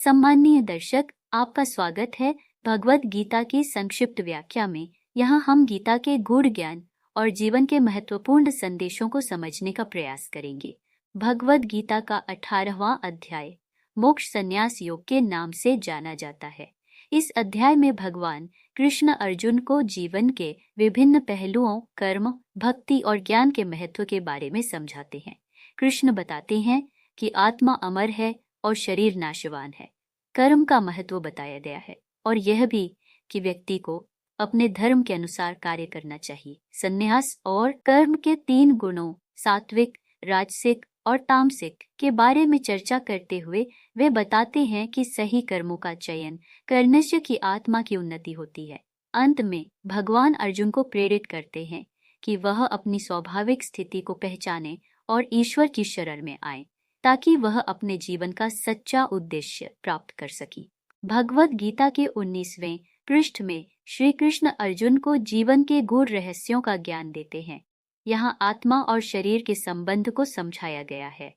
सम्माननीय दर्शक, आपका स्वागत है भगवत गीता की संक्षिप्त व्याख्या में। यहाँ हम गीता के गूढ़ ज्ञान और जीवन के महत्वपूर्ण संदेशों को समझने का प्रयास करेंगे। भगवत गीता का 18वां अध्याय मोक्ष संन्यास योग के नाम से जाना जाता है। इस अध्याय में भगवान कृष्ण अर्जुन को जीवन के विभिन्न पहलुओं, कर्म, भक्ति और ज्ञान के महत्व के बारे में समझाते हैं। कृष्ण बताते हैं कि आत्मा अमर है और शरीर नाशवान है। कर्म का महत्व बताया गया है और यह भी कि व्यक्ति को अपने धर्म के अनुसार कार्य करना चाहिए। संन्यास और कर्म के 3 गुणों सात्विक, राजसिक और तामसिक के बारे में चर्चा करते हुए वे बताते हैं कि सही कर्मों का चयन करने से की आत्मा की उन्नति होती है। अंत में भगवान अर्जुन को प्रेरित करते हैं कि वह अपनी स्वाभाविक स्थिति को पहचाने और ईश्वर की शरण में आए ताकि वह अपने जीवन का सच्चा उद्देश्य प्राप्त कर सके। भगवत गीता के 19वें पृष्ठ में श्री कृष्ण अर्जुन को जीवन के गूढ़ रहस्यों का ज्ञान देते हैं। यहाँ आत्मा और शरीर के संबंध को समझाया गया है।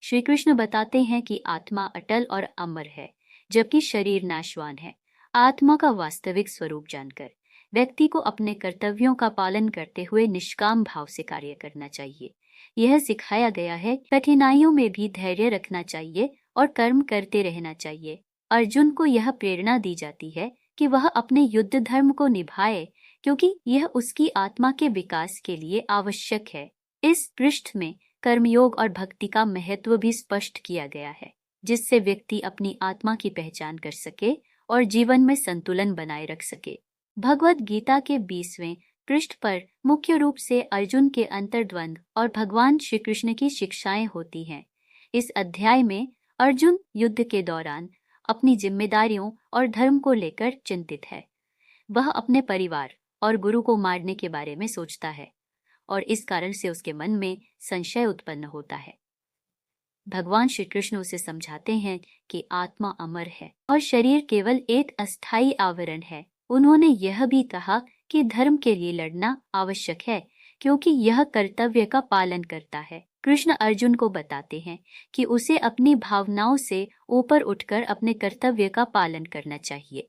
श्री कृष्ण बताते हैं कि आत्मा अटल और अमर है, जबकि शरीर नाशवान है। आत्मा का वास्तविक स्वरूप जानकर व्यक्ति को अपने कर्तव्यों का पालन करते हुए निष्काम भाव से कार्य करना चाहिए। यह सिखाया गया है कठिनाइयों में भी धैर्य रखना चाहिए और कर्म करते रहना चाहिए। अर्जुन को यह प्रेरणा दी जाती है कि वह अपने युद्ध धर्म को निभाए, क्योंकि यह उसकी आत्मा के विकास के लिए आवश्यक है। इस पृष्ठ में कर्मयोग और भक्ति का महत्व भी स्पष्ट किया गया है, जिससे व्यक्ति अपनी आत्मा की पहचान कर सके और जीवन में संतुलन बनाए रख सके। भगवत गीता के 20वें पृष्ठ पर मुख्य रूप से अर्जुन के अंतर्द्वंद और भगवान श्री कृष्ण की शिक्षाएं होती हैं। इस अध्याय में अर्जुन युद्ध के दौरान अपनी जिम्मेदारियों और धर्म को लेकर चिंतित है। वह अपने परिवार और गुरु को मारने के बारे में सोचता है और इस कारण से उसके मन में संशय उत्पन्न होता है। भगवान श्री कृष्ण उसे समझाते हैं कि आत्मा अमर है और शरीर केवल एक अस्थायी आवरण है। उन्होंने यह भी कहा कि धर्म के लिए लड़ना आवश्यक है, क्योंकि यह कर्तव्य का पालन करता है। कृष्ण अर्जुन को बताते हैं कि उसे अपनी भावनाओं से ऊपर उठकर अपने कर्तव्य का पालन करना चाहिए।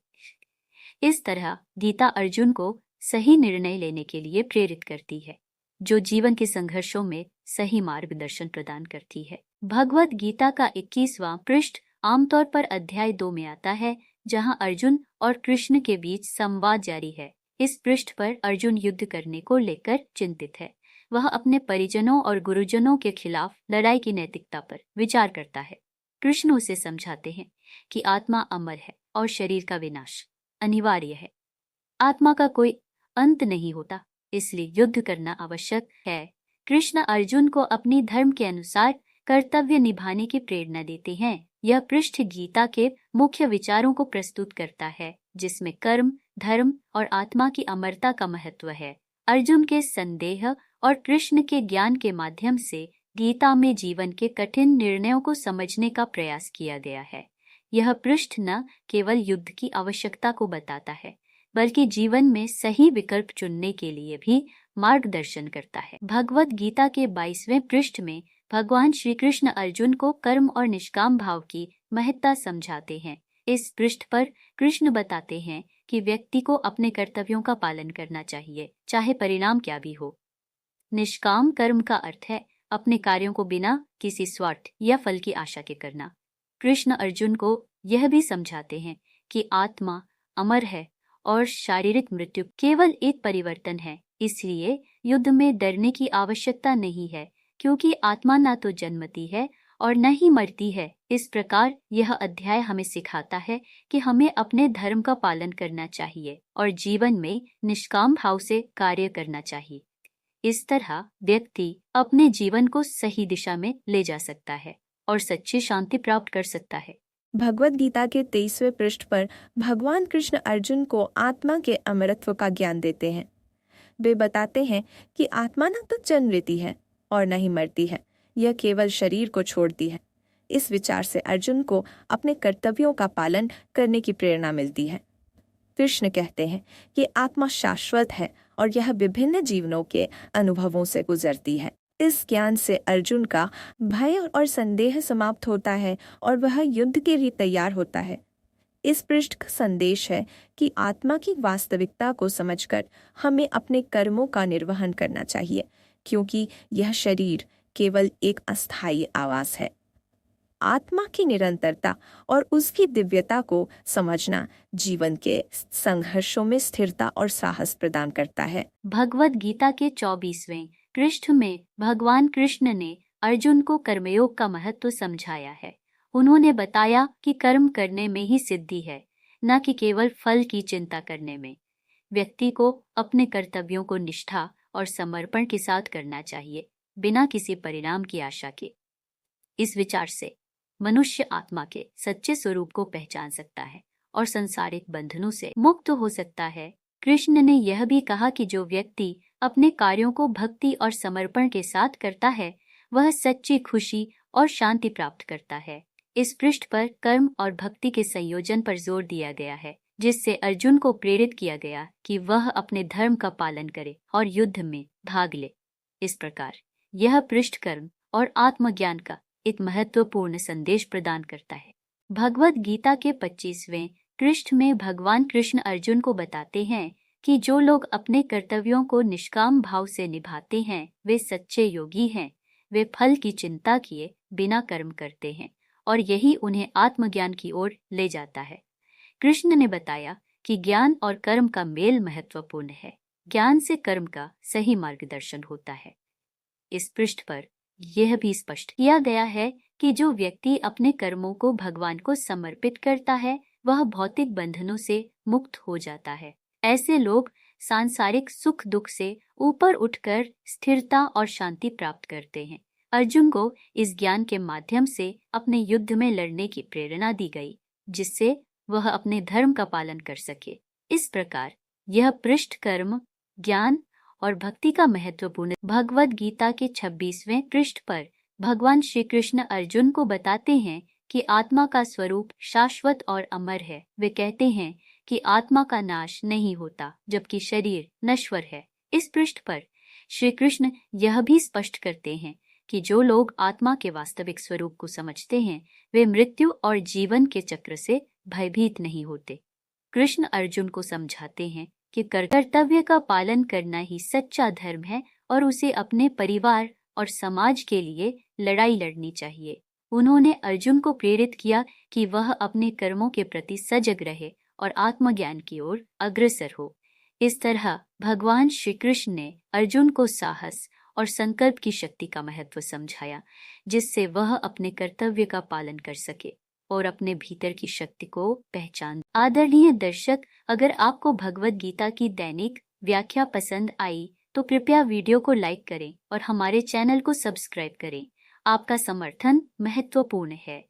इस तरह गीता अर्जुन को सही निर्णय लेने के लिए प्रेरित करती है, जो जीवन के संघर्षों में सही मार्गदर्शन प्रदान करती है। भगवत गीता का 21वां पृष्ठ आमतौर पर अध्याय 2 में आता है, जहां अर्जुन और कृष्ण के बीच संवाद जारी है। इस पृष्ठ पर अर्जुन युद्ध करने को लेकर चिंतित है। वह अपने परिजनों और गुरुजनों के खिलाफ लड़ाई की नैतिकता पर विचार करता है। कृष्ण उसे समझाते हैं कि आत्मा अमर है और शरीर का विनाश अनिवार्य है। आत्मा का कोई अंत नहीं होता, इसलिए युद्ध करना आवश्यक है। कृष्ण अर्जुन को अपनी धर्म के अनुसार कर्तव्य निभाने की प्रेरणा देते हैं। यह पृष्ठ गीता के मुख्य विचारों को प्रस्तुत करता है, जिसमें कर्म, धर्म और आत्मा की अमरता का महत्व है। अर्जुन के संदेह और कृष्ण के ज्ञान के माध्यम से गीता में जीवन के कठिन निर्णयों को समझने का प्रयास किया गया है। यह पृष्ठ न केवल युद्ध की आवश्यकता को बताता है, बल्कि जीवन में सही विकल्प चुनने के लिए भी मार्गदर्शन करता है। भगवत गीता के 22वें पृष्ठ में भगवान श्री कृष्ण अर्जुन को कर्म और निष्काम भाव की महत्ता समझाते हैं। इस पृष्ठ पर कृष्ण बताते हैं कि व्यक्ति को अपने कर्तव्यों का पालन करना चाहिए, चाहे परिणाम क्या भी हो। निष्काम कर्म का अर्थ है अपने कार्यों को बिना किसी स्वार्थ या फल की आशा के करना। कृष्ण अर्जुन को यह भी समझाते हैं कि आत्मा अमर है और शारीरिक मृत्यु केवल एक परिवर्तन है, इसलिए युद्ध में डरने की आवश्यकता नहीं है, क्योंकि आत्मा न तो जन्मती है और न ही मरती है। इस प्रकार यह अध्याय हमें सिखाता है कि हमें अपने धर्म का पालन करना चाहिए और जीवन में निष्काम भाव से कार्य करना चाहिए। इस तरह व्यक्ति अपने जीवन को सही दिशा में ले जा सकता है और सच्ची शांति प्राप्त कर सकता है। भगवत गीता के 23वें पृष्ठ पर भगवान कृष्ण अर्जुन को आत्मा के अमरत्व का ज्ञान देते हैं। वे बताते हैं कि आत्मा न तो जन्म लेती है और न ही मरती है, यह केवल शरीर को छोड़ती है। इस विचार से अर्जुन को अपने कर्तव्यों का पालन करने की प्रेरणा मिलती है। कृष्ण कहते हैं कि आत्मा शाश्वत है और यह विभिन्न जीवनों के अनुभवों से गुजरती है। इस ज्ञान से अर्जुन का भय और संदेह समाप्त होता है और वह युद्ध के लिए तैयार होता है। इस पृष्ठ का संदेश है कि आत्मा की वास्तविकता को समझकर हमें अपने कर्मों का निर्वहन करना चाहिए, क्योंकि यह शरीर केवल एक अस्थायी आवास है। आत्मा की निरंतरता और उसकी दिव्यता को समझना जीवन के संघर्षों में स्थिरता और साहस प्रदान करता है। भगवद गीता के 24वें पृष्ठ में भगवान कृष्ण ने अर्जुन को कर्मयोग का महत्व समझाया है। उन्होंने बताया कि कर्म करने में ही सिद्धि है, न कि केवल फल की चिंता करने में। व्यक्ति को अपने कर्तव्यों को निष्ठा और समर्पण के साथ करना चाहिए, बिना किसी परिणाम की आशा के। इस विचार से मनुष्य आत्मा के सच्चे स्वरूप को पहचान सकता है और संसारिक बंधनों से मुक्त हो सकता है। कृष्ण ने यह भी कहा कि जो व्यक्ति अपने कार्यों को भक्ति और समर्पण के साथ करता है, वह सच्ची खुशी और शांति प्राप्त करता है। इस पृष्ठ पर कर्म और भक्ति के संयोजन पर जोर दिया गया है, जिससे अर्जुन को प्रेरित किया गया कि वह अपने धर्म का पालन करे और युद्ध में भाग ले। इस प्रकार यह पृष्ठ कर्म और आत्मज्ञान का एक महत्वपूर्ण संदेश प्रदान करता है। भगवद गीता के 25वें पृष्ठ में भगवान कृष्ण अर्जुन को बताते हैं कि जो लोग अपने कर्तव्यों को निष्काम भाव से निभाते हैं, वे सच्चे योगी हैं। वे फल की चिंता किए बिना कर्म करते हैं और यही उन्हें आत्मज्ञान की ओर ले जाता है। कृष्ण ने बताया कि ज्ञान और कर्म का मेल महत्वपूर्ण है। ज्ञान से कर्म का सही मार्गदर्शन होता है। इस पृष्ठ पर यह भी स्पष्ट किया गया है कि जो व्यक्ति अपने कर्मों को भगवान को समर्पित करता है, वह भौतिक बंधनों से मुक्त हो जाता है। ऐसे लोग सांसारिक सुख दुख से ऊपर उठकर स्थिरता और शांति प्राप्त करते हैं। अर्जुन को इस ज्ञान के माध्यम से अपने युद्ध में लड़ने की प्रेरणा दी गई, जिससे वह अपने धर्म का पालन कर सके। इस प्रकार यह पृष्ठ कर्म, ज्ञान और भक्ति का महत्वपूर्ण। भगवद गीता के 26वें पृष्ठ पर भगवान श्री कृष्ण अर्जुन को बताते हैं कि आत्मा का स्वरूप शाश्वत और अमर है। वे कहते हैं कि आत्मा का नाश नहीं होता, जबकि शरीर नश्वर है। इस पृष्ठ पर श्री कृष्ण यह भी स्पष्ट करते हैं कि जो लोग आत्मा के वास्तविक स्वरूप को समझते हैं, वे मृत्यु और जीवन के चक्र से भयभीत नहीं होते। कृष्ण अर्जुन को समझाते हैं कि कर्तव्य का पालन करना ही सच्चा धर्म है और उसे अपने परिवार और समाज के लिए लड़ाई लड़नी चाहिए। उन्होंने अर्जुन को प्रेरित किया कि वह अपने कर्मों के प्रति सजग रहे और आत्मज्ञान की ओर अग्रसर हो। इस तरह भगवान श्री कृष्ण ने अर्जुन को साहस और संकल्प की शक्ति का महत्व समझाया, जिससे वह अपने कर्तव्य का पालन कर सके और अपने भीतर की शक्ति को पहचान। आदरणीय दर्शक, अगर आपको भगवद गीता की दैनिक व्याख्या पसंद आई तो कृपया वीडियो को लाइक करें और हमारे चैनल को सब्सक्राइब करें। आपका समर्थन महत्वपूर्ण है।